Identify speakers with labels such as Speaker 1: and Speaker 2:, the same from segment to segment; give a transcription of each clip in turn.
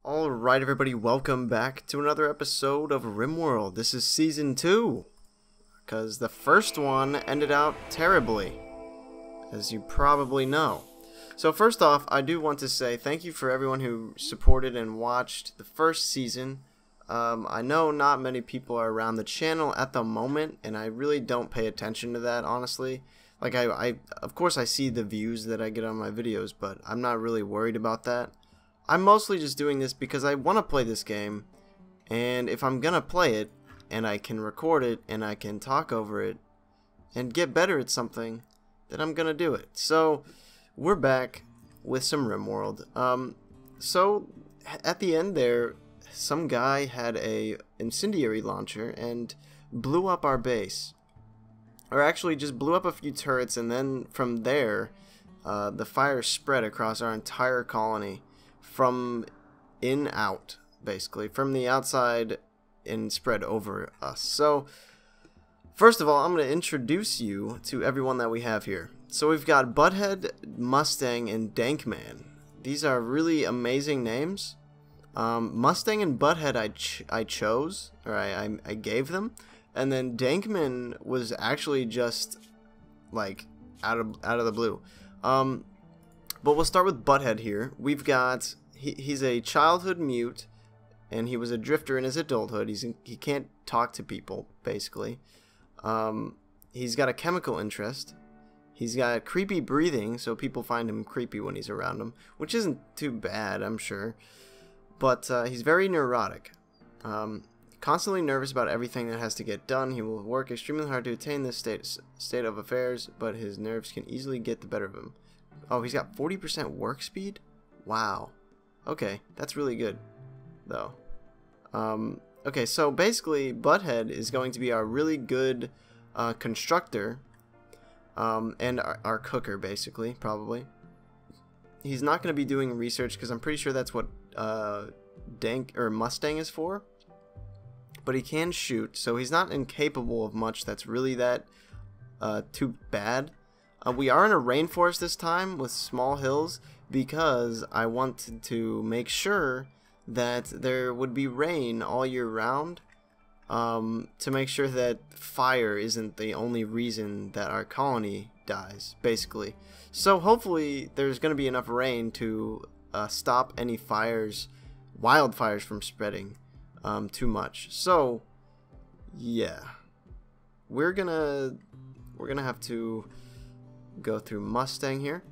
Speaker 1: Alright everybody, welcome back to another episode of Rimworld. This is Season 2, because the first one ended out terribly, as you probably know. So first off, I do want to say thank you for everyone who supported and watched the first season. I know not many people are around the channel at the moment, and I really don't pay attention to that, honestly. Like, of course I see the views that I get on my videos, but I'm not really worried about that. I'm mostly just doing this because I want to play this game, and if I'm gonna play it, and I can record it, and I can talk over it, and get better at something, then I'm gonna do it. So, we're back with some Rimworld. So, at the end there, some guy had a incendiary launcher and blew up our base. Or actually just blew up a few turrets, and then from there, the fire spread across our entire colony. From in out, basically, from the outside and spread over us. So first of all, I'm going to introduce you to everyone that we have here. So we've got Butthead, Mustang, and Dankman. These are really amazing names. Mustang and Butthead I chose, or I gave them, and then Dankman was actually just like out of the blue. But we'll start with Butthead here. We've got he's a childhood mute, and he was a drifter in his adulthood. He can't talk to people, basically. He's got a chemical interest. He's got creepy breathing, so people find him creepy when he's around them, which isn't too bad, I'm sure. But he's very neurotic. Constantly nervous about everything that has to get done. He will work extremely hard to attain this state of affairs, but his nerves can easily get the better of him. Oh, he's got 40% work speed? Wow. Okay, that's really good, though. Okay, so basically, Butthead is going to be our really good constructor, and our cooker, basically, probably. He's not going to be doing research, because I'm pretty sure that's what Mustang is for. But he can shoot, so he's not incapable of much that's really that too bad. We are in a rainforest this time with small hills because I wanted to make sure that there would be rain all year round, to make sure that fire isn't the only reason that our colony dies, basically. So hopefully there's going to be enough rain to stop any wildfires from spreading too much. So yeah, we're gonna have to go through Mustang here.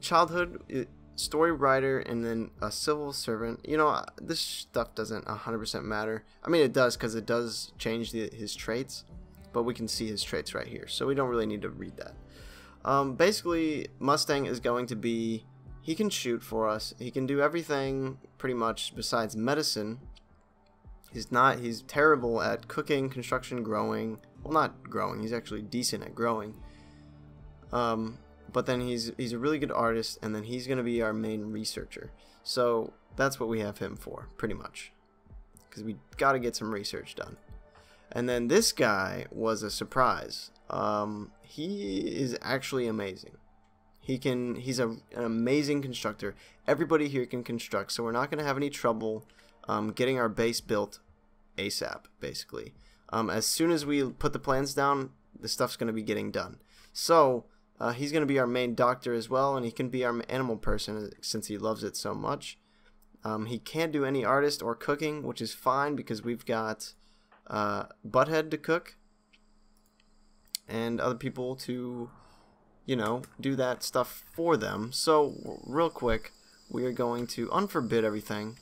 Speaker 1: Childhood, story writer, and then a civil servant. You know, this stuff doesn't 100% matter. I mean, it does, because it does change his traits, but we can see his traits right here, so we don't really need to read that. Basically, Mustang is going to be, he can shoot for us. He can do everything pretty much besides medicine. He's terrible at cooking, construction, growing. Well, not growing. He's actually decent at growing. But then he's a really good artist, and then he's going to be our main researcher. So that's what we have him for, pretty much, because we got to get some research done. And then this guy was a surprise. He is actually amazing. He's an amazing constructor. Everybody here can construct, so we're not going to have any trouble getting our base built ASAP, basically. As soon as we put the plans down, the stuff's going to be getting done. So he's going to be our main doctor as well, and he can be our animal person since he loves it so much. He can't do any artist or cooking, which is fine because we've got Butthead to cook and other people to, you know, do that stuff for them. So real quick, we are going to unforbid everything.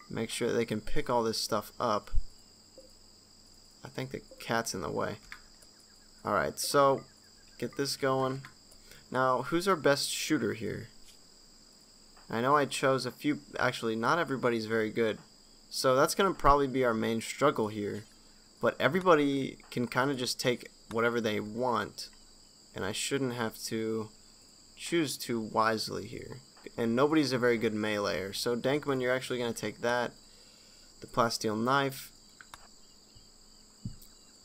Speaker 1: Make sure that they can pick all this stuff up. I think the cat's in the way. Alright, so get this going. Now, who's our best shooter here? I know I chose a few. Actually, not everybody's very good. So that's going to probably be our main struggle here. But everybody can kind of just take whatever they want. And I shouldn't have to choose too wisely here. And nobody's a very good meleeer. So Dankman, you're actually going to take that. The plasteel knife.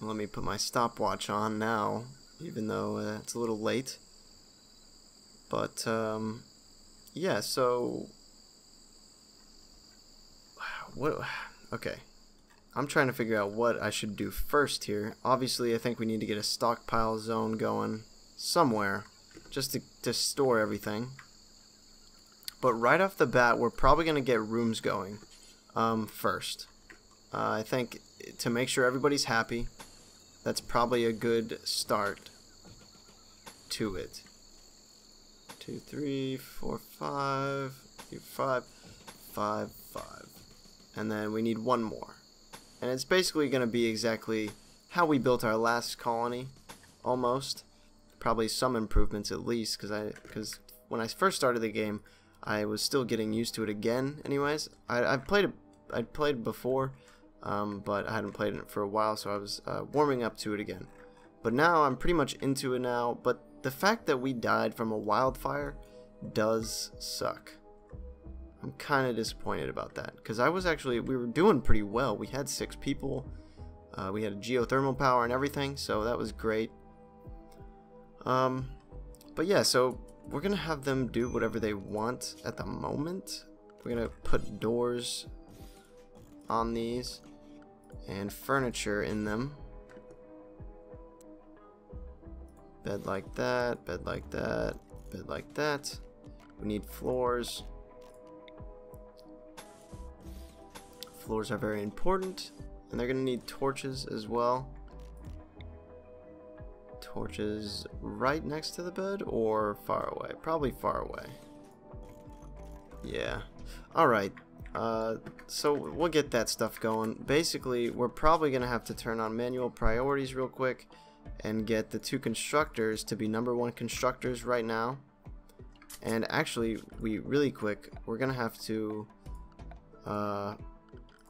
Speaker 1: Let me put my stopwatch on now, even though it's a little late. But yeah, so What? Okay. I'm trying to figure out what I should do first here. Obviously, I think we need to get a stockpile zone going somewhere just to store everything. But right off the bat, we're probably going to get rooms going first. I think to make sure everybody's happy, that's probably a good start to it. 2, 3, 4, 5, 5, 5, 5. And then we need one more. And it's basically going to be exactly how we built our last colony, almost. Probably some improvements at least, because when I first started the game, I was still getting used to it again. Anyways, I'd played before, but I hadn't played it for a while, so I was warming up to it again. But now I'm pretty much into it now. But the fact that we died from a wildfire does suck. I'm kind of disappointed about that, because we were doing pretty well. We had 6 people, we had geothermal power and everything, so that was great. But yeah, so we're gonna have them do whatever they want at the moment. We're gonna put doors on these and furniture in them. Bed like that, bed like that, bed like that. We need floors. Floors are very important, and they're going to need torches as well. Torches right next to the bed or far away? Probably far away. Yeah. Alright, so we'll get that stuff going. Basically, we're probably going to have to turn on manual priorities real quick and get the 2 constructors to be #1 constructors right now. And actually, really quick, we're going to have to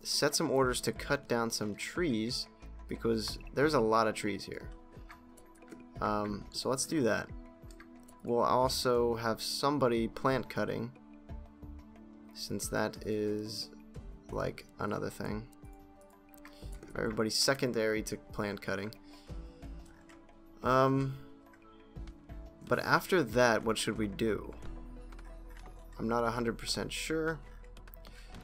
Speaker 1: set some orders to cut down some trees, because there's a lot of trees here. So let's do that. We'll also have somebody plant cutting, since that is like another thing. Everybody's secondary to plant cutting. But after that, what should we do? I'm not 100% sure.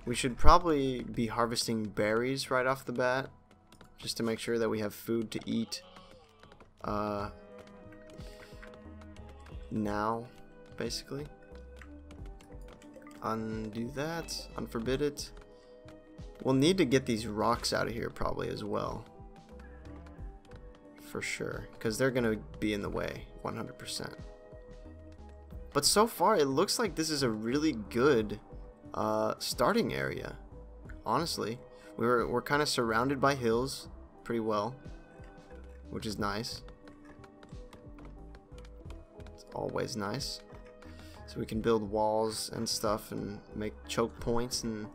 Speaker 1: We should probably be harvesting berries right off the bat, just to make sure that we have food to eat now, basically. Undo that, unforbid it. We'll need to get these rocks out of here probably as well, for sure, because they're going to be in the way 100%. But so far it looks like this is a really good starting area. Honestly, we're kind of surrounded by hills pretty well, which is nice. It's always nice. So we can build walls and stuff and make choke points and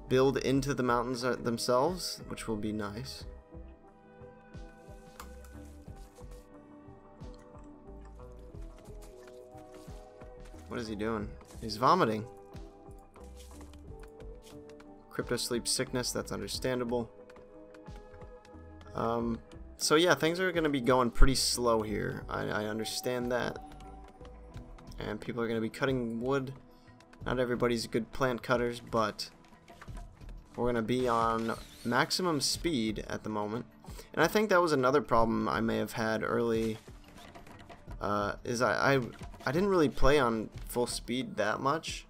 Speaker 1: build into the mountains themselves, which will be nice. What is he doing? He's vomiting. Crypto sleep sickness, that's understandable. So yeah, things are going to be going pretty slow here. I understand that. And people are going to be cutting wood. Not everybody's good plant cutters, but we're going to be on maximum speed at the moment. And I think that was another problem I may have had early. Is I didn't really play on full speed that much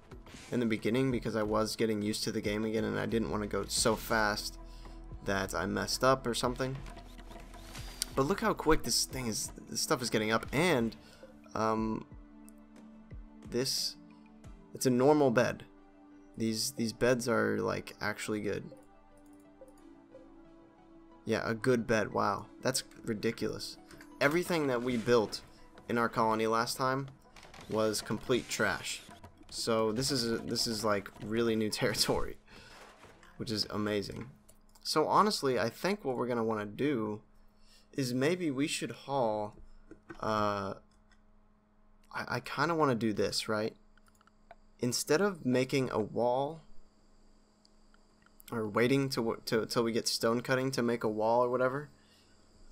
Speaker 1: in the beginning, because I was getting used to the game again, and I didn't want to go so fast that I messed up or something. But look how quick this stuff is getting up, and it's a normal bed. These beds are like actually good. Yeah, a good bed. Wow, that's ridiculous. Everything that we built in our colony last time was complete trash. So this is like really new territory, which is amazing. So honestly, I think what we're gonna want to do is maybe we should haul. I kind of want to do this, right? Instead of making a wall or waiting till we get stone cutting to make a wall or whatever,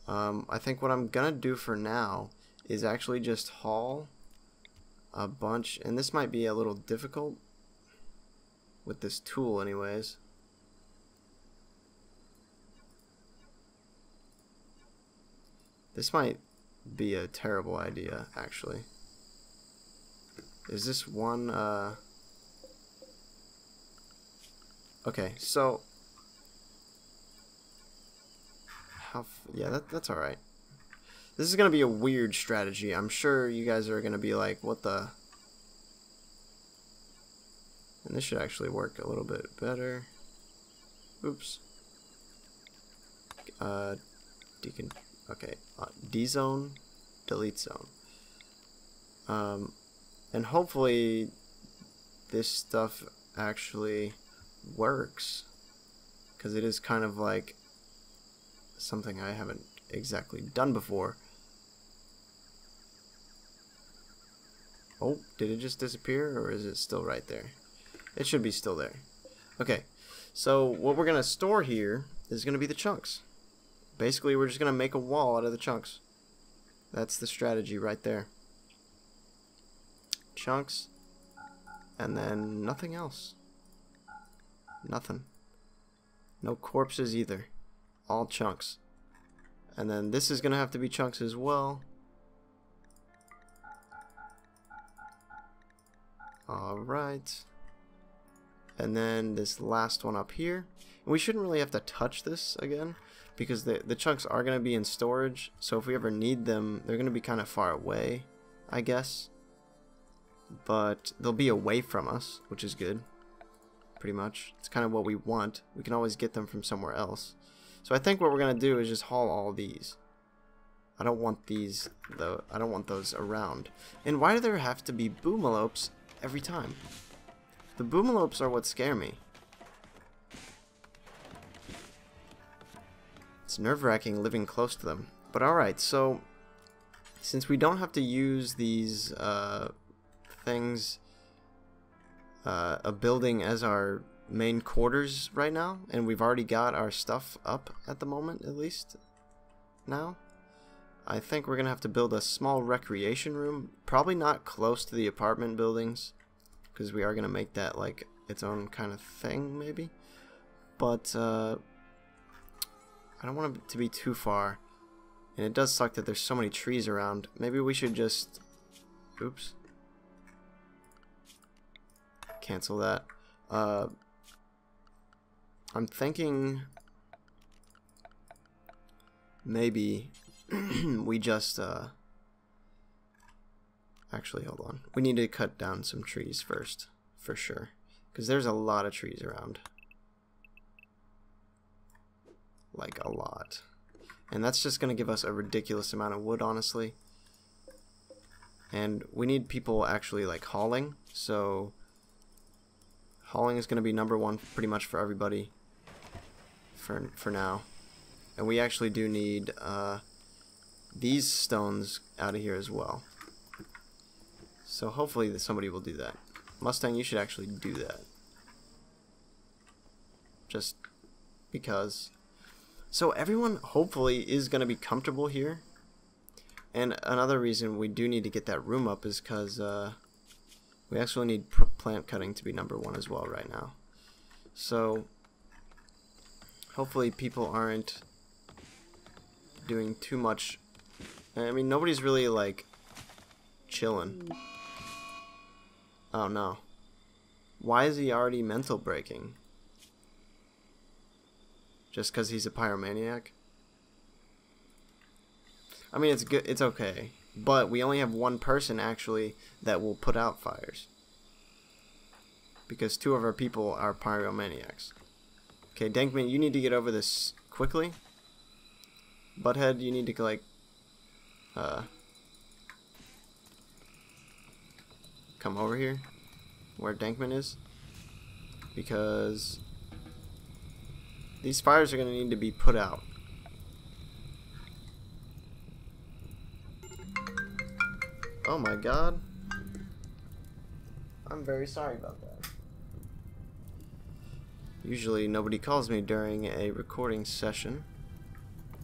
Speaker 1: I think what I'm gonna do for now is actually just haul a bunch, and this might be a little difficult. with this tool anyways. This might be a terrible idea, actually. Is this one, okay, so... yeah, that's alright. This is gonna be a weird strategy. I'm sure you guys are gonna be like, what the... And this should actually work a little bit better. Oops. Deacon... Okay, D-zone, delete zone. And hopefully this stuff actually works, because it is kind of like something I haven't exactly done before. Oh, did it just disappear, or is it still right there? It should be still there. Okay, so what we're going to store here is going to be the chunks. Basically, we're just going to make a wall out of the chunks. That's the strategy right there. Chunks, and then nothing else. Nothing. No corpses either. All chunks. And then this is going to have to be chunks as well. Alright. And then this last one up here. And we shouldn't really have to touch this again, because the chunks are going to be in storage, so if we ever need them, they're going to be kind of far away, I guess. But they'll be away from us, which is good, pretty much. It's kind of what we want. We can always get them from somewhere else. So I think what we're going to do is just haul all these. I don't want these, though. I don't want those around. And why do there have to be boomalopes every time? The boomalopes are what scare me. It's nerve-wracking living close to them. But alright, so since we don't have to use these things, a building as our main quarters right now, and we've already got our stuff up at the moment, at least now, I think we're gonna have to build a small recreation room, probably not close to the apartment buildings, because we are gonna make that like its own kind of thing, maybe. But I don't want it to be too far, and it does suck that there's so many trees around. Maybe we should just, oops, cancel that. I'm thinking maybe we just actually, hold on, we need to cut down some trees first, for sure, because there's a lot of trees around. Like a lot. And that's just going to give us a ridiculous amount of wood, honestly. And we need people actually like hauling, so hauling is going to be #1 pretty much for everybody for now. And we actually do need these stones out of here as well. So hopefully somebody will do that. Mustang, you should actually do that. Just because. So everyone hopefully is going to be comfortable here. And another reason we do need to get that room up is because we actually need plant cutting to be #1 as well right now. So hopefully people aren't doing too much. I mean, nobody's really like chilling. Oh no. Why is he already mental breaking? Just because he's a pyromaniac? I mean, it's good. It's okay. But we only have one person actually that will put out fires, because 2 of our people are pyromaniacs. Okay, Dankman, you need to get over this quickly. Butthead, you need to like come over here where Dankman is, because these fires are going to need to be put out. Oh my god. I'm very sorry about that. Usually nobody calls me during a recording session,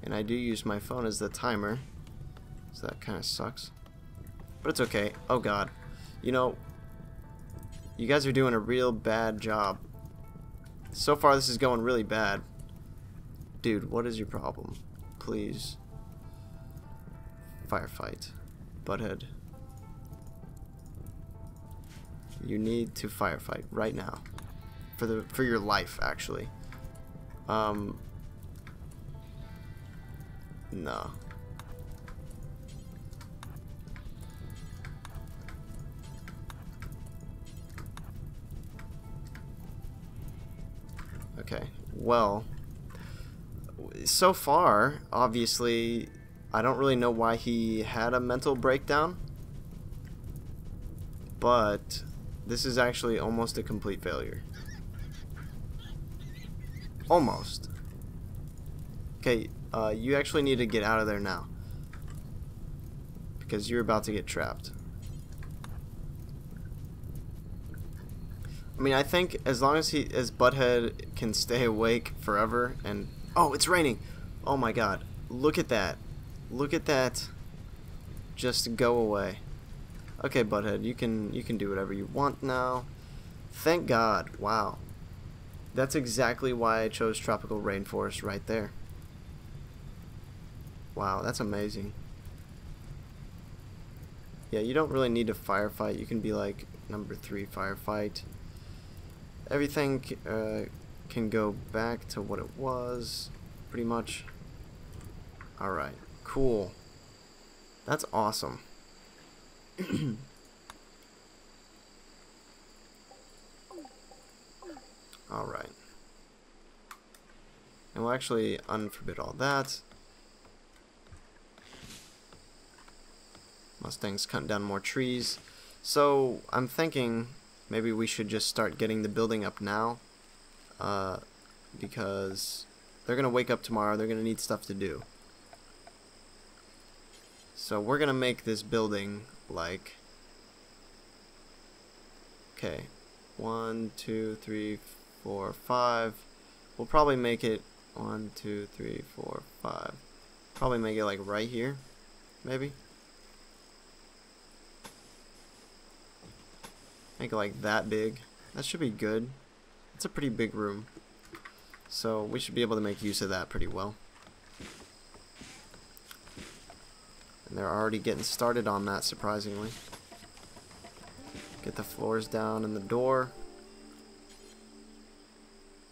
Speaker 1: and I do use my phone as the timer, so that kind of sucks. But it's okay. Oh god. You know, you guys are doing a real bad job So far this is going really bad. Dude, what is your problem? Please. Firefight. Butthead. You need to firefight right now. For your life, actually. No. Okay, well, so far, obviously, I don't really know why he had a mental breakdown, but this is actually almost a complete failure. Almost. Okay, you actually need to get out of there now, because you're about to get trapped. I mean, I think as long as Butthead can stay awake forever and... Oh, it's raining! Oh my god. Look at that. Look at that. Just go away. Okay, Butthead, you can do whatever you want now. Thank God. Wow. That's exactly why I chose Tropical Rainforest right there. Wow, that's amazing. Yeah, you don't really need to firefight. You can be like number 3 firefight. Everything can go back to what it was, pretty much. Alright, cool. That's awesome. Alright. And we'll actually unforbid all that. Mustang's cutting down more trees. So, I'm thinking maybe we should just start getting the building up now. Because they're going to wake up tomorrow. They're going to need stuff to do. So we're going to make this building like... Okay. 1, 2, 3, 4, 5. We'll probably make it 1, 2, 3, 4, 5. Probably make it like right here. Maybe. Make it like that big. That should be good. It's a pretty big room. So we should be able to make use of that pretty well. And they're already getting started on that, surprisingly. Get the floors down and the door.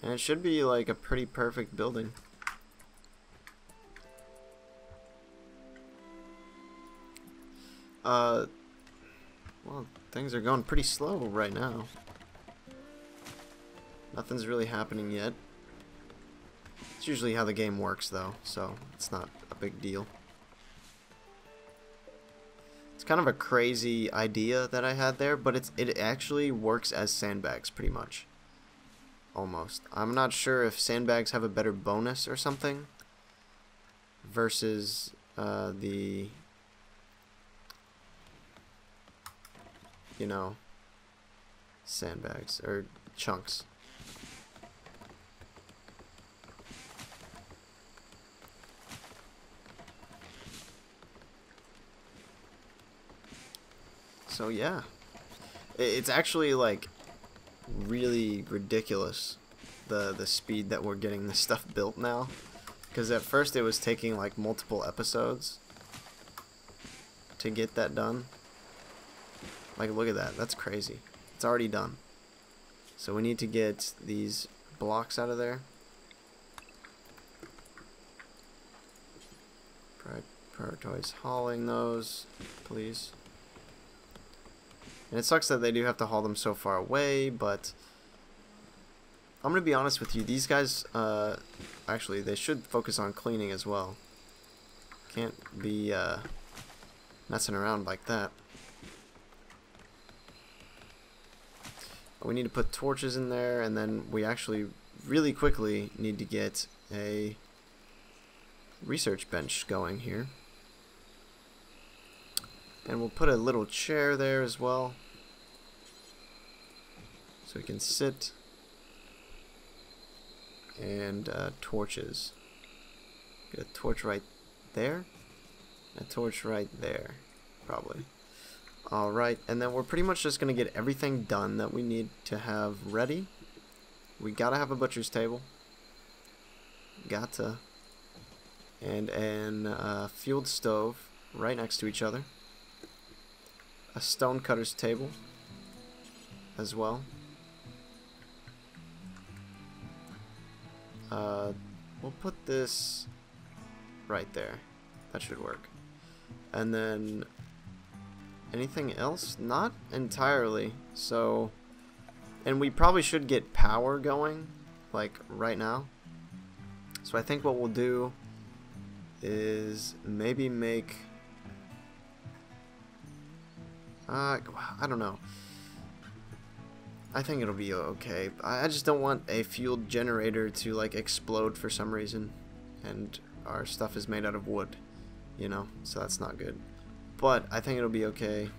Speaker 1: And it should be like a pretty perfect building. Well, things are going pretty slow right now. Nothing's really happening yet. It's usually how the game works, though, so it's not a big deal. It's kind of a crazy idea that I had there, but it actually works as sandbags, pretty much. Almost. I'm not sure if sandbags have a better bonus or something versus the... you know, sandbags or chunks. So yeah, it's actually like really ridiculous the speed that we're getting this stuff built now, because at first it was taking like multiple episodes to get that done. Like, look at that. That's crazy. It's already done. So we need to get these blocks out of there. Prioritize hauling those, please. And it sucks that they do have to haul them so far away, but I'm going to be honest with you. These guys, actually, they should focus on cleaning as well. Can't be messing around like that. We need to put torches in there, and then we actually really quickly need to get a research bench going here. And we'll put a little chair there as well, so we can sit. And torches. Get a torch right there. A torch right there, probably. Alright, and then we're pretty much just going to get everything done that we need to have ready. We gotta have a butcher's table. Gotta. And an fueled stove right next to each other. A stone cutter's table as well. We'll put this right there. That should work. And then anything else? Not entirely. So, and we probably should get power going, like right now. So I think what we'll do is maybe make, I don't know. I think it'll be okay. I just don't want a fueled generator to like explode for some reason, and our stuff is made out of wood, you know, so that's not good. But I think it'll be okay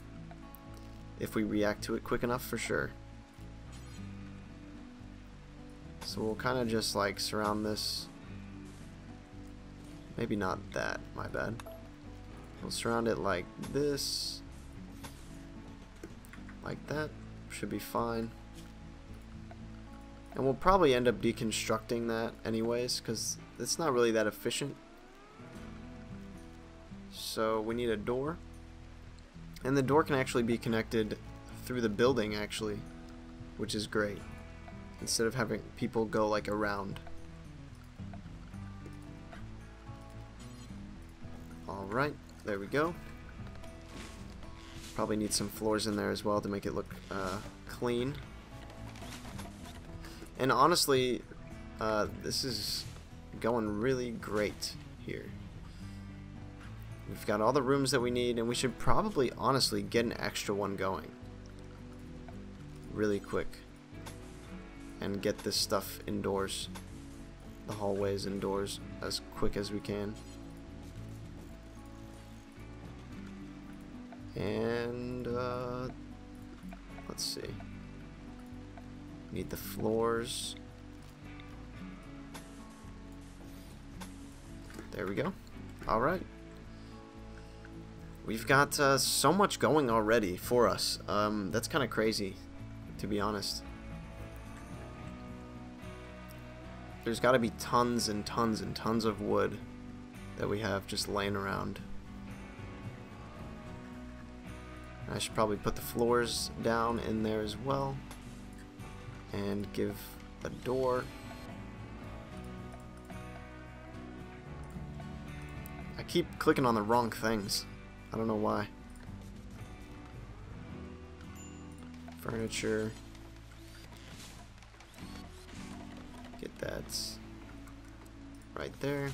Speaker 1: if we react to it quick enough, for sure. So we'll kind of just like surround this. Maybe not that, my bad. We'll surround it like this. Like that. Should be fine. And we'll probably end up deconstructing that anyways, because it's not really that efficient. So we need a door. And the door can actually be connected through the building, actually, which is great, instead of having people go like around. Alright, there we go. Probably need some floors in there as well to make it look clean. And honestly, this is going really great here. We've got all the rooms that we need, and we should probably honestly get an extra one going really quick and get this stuff indoors, the hallways indoors, as quick as we can. And let's see, need the floors. There we go. Alright, we've got so much going already for us. That's kind of crazy, to be honest. There's got to be tons and tons and tons of wood that we have just laying around. I should probably put the floors down in there as well, and give a door. I keep clicking on the wrong things. I don't know why. Furniture. Get that right there.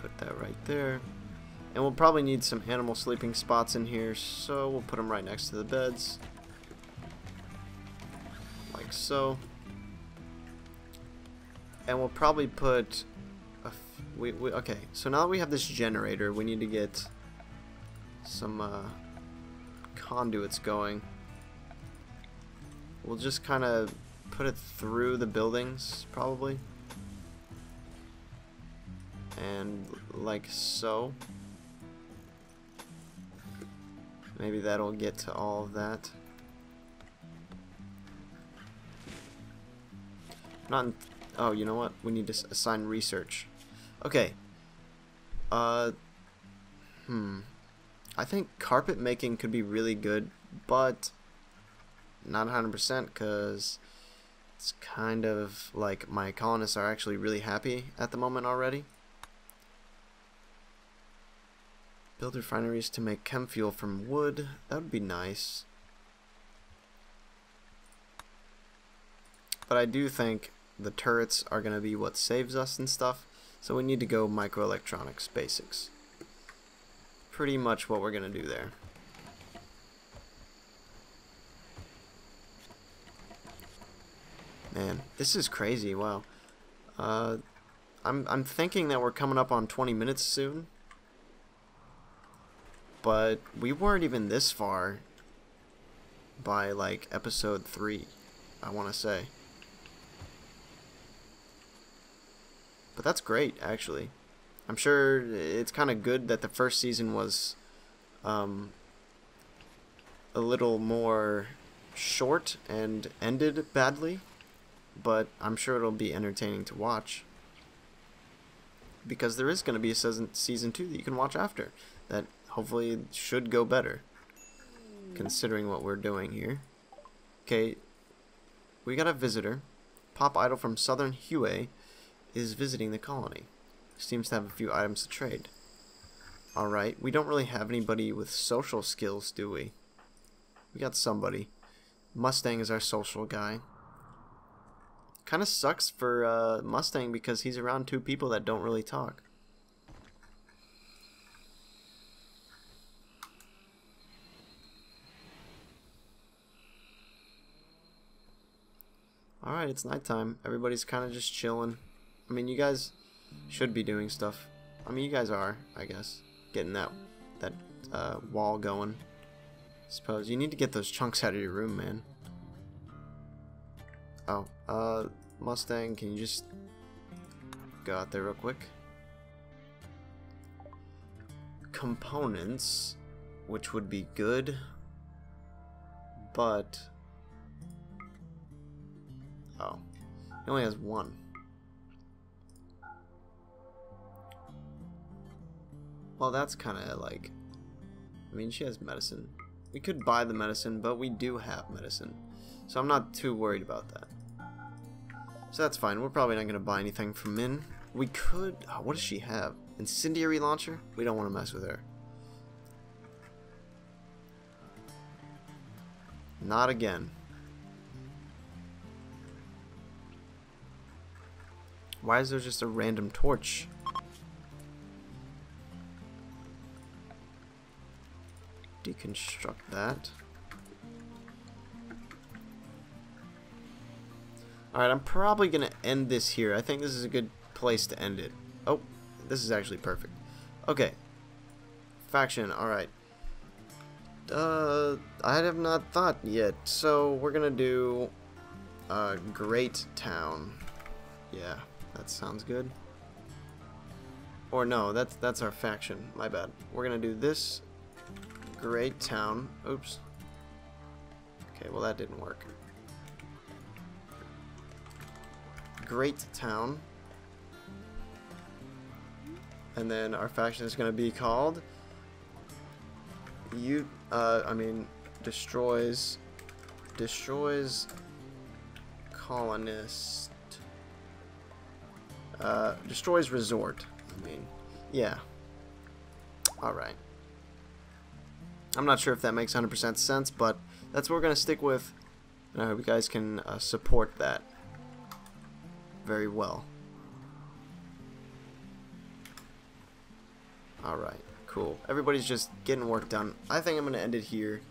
Speaker 1: Put that right there. And we'll probably need some animal sleeping spots in here, so we'll put them right next to the beds. Like so. And we'll probably put okay, so now that we have this generator, we need to get some conduits going. We'll just kind of put it through the buildings, probably. And like so. Maybe that'll get to all of that. Oh, you know what? We need to assign research. Okay. I think carpet making could be really good, but not 100%, because it's kind of like my colonists are actually really happy at the moment already. Build refineries to make chem fuel from wood. That would be nice. But I do think the turrets are going to be what saves us and stuff. So we need to go microelectronics basics. Pretty much what we're going to do there. Man, this is crazy. Wow. I'm thinking that we're coming up on 20 minutes soon. But we weren't even this far by like episode 3, I want to say. But that's great, actually. I'm sure it's kind of good that the first season was a little more short and ended badly, but I'm sure it'll be entertaining to watch, because there is going to be a season 2 that you can watch after that hopefully should go better, considering what we're doing here. Okay, we got a visitor. Pop Idol from Southern Hue is visiting the colony. Seems to have a few items to trade. Alright, we don't really have anybody with social skills, do we? We got somebody. Mustang is our social guy. Kind of sucks for Mustang because he's around 2 people that don't really talk. Alright, it's nighttime. Everybody's kind of just chilling. I mean, you guys should be doing stuff. I mean, you guys are, I guess. Getting that wall going. Suppose you need to get those chunks out of your room, man. Oh, Mustang, can you just go out there real quick? Components, which would be good, but oh, he only has 1. Well, that's kind of like, I mean, she has medicine. We could buy the medicine, but we do have medicine, so I'm not too worried about that. So that's fine. We're probably not going to buy anything from Min. We could, oh, what does she have? Incendiary launcher? We don't want to mess with her. Not again. Why is there just a random torch? Deconstruct that. Alright, I'm probably going to end this here. I think this is a good place to end it. Oh, this is actually perfect. Okay. Faction, alright. I have not thought yet. So, we're going to do Great Town. Yeah, that sounds good. Or no, that's our faction. My bad. We're going to do this. Great Town. Oops. Okay, well that didn't work. Great Town. And then our faction is going to be called destroys colonist. Destroys resort. I mean, yeah. Alright. I'm not sure if that makes 100% sense, but that's what we're going to stick with. And I hope you guys can support that very well. Alright, cool. Everybody's just getting work done. I think I'm going to end it here.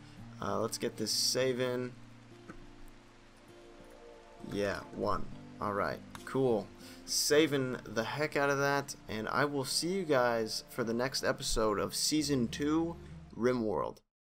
Speaker 1: Let's get this save in. Yeah, 1. Alright, cool. Saving the heck out of that, and I will see you guys for the next episode of Season 2, Rimworld.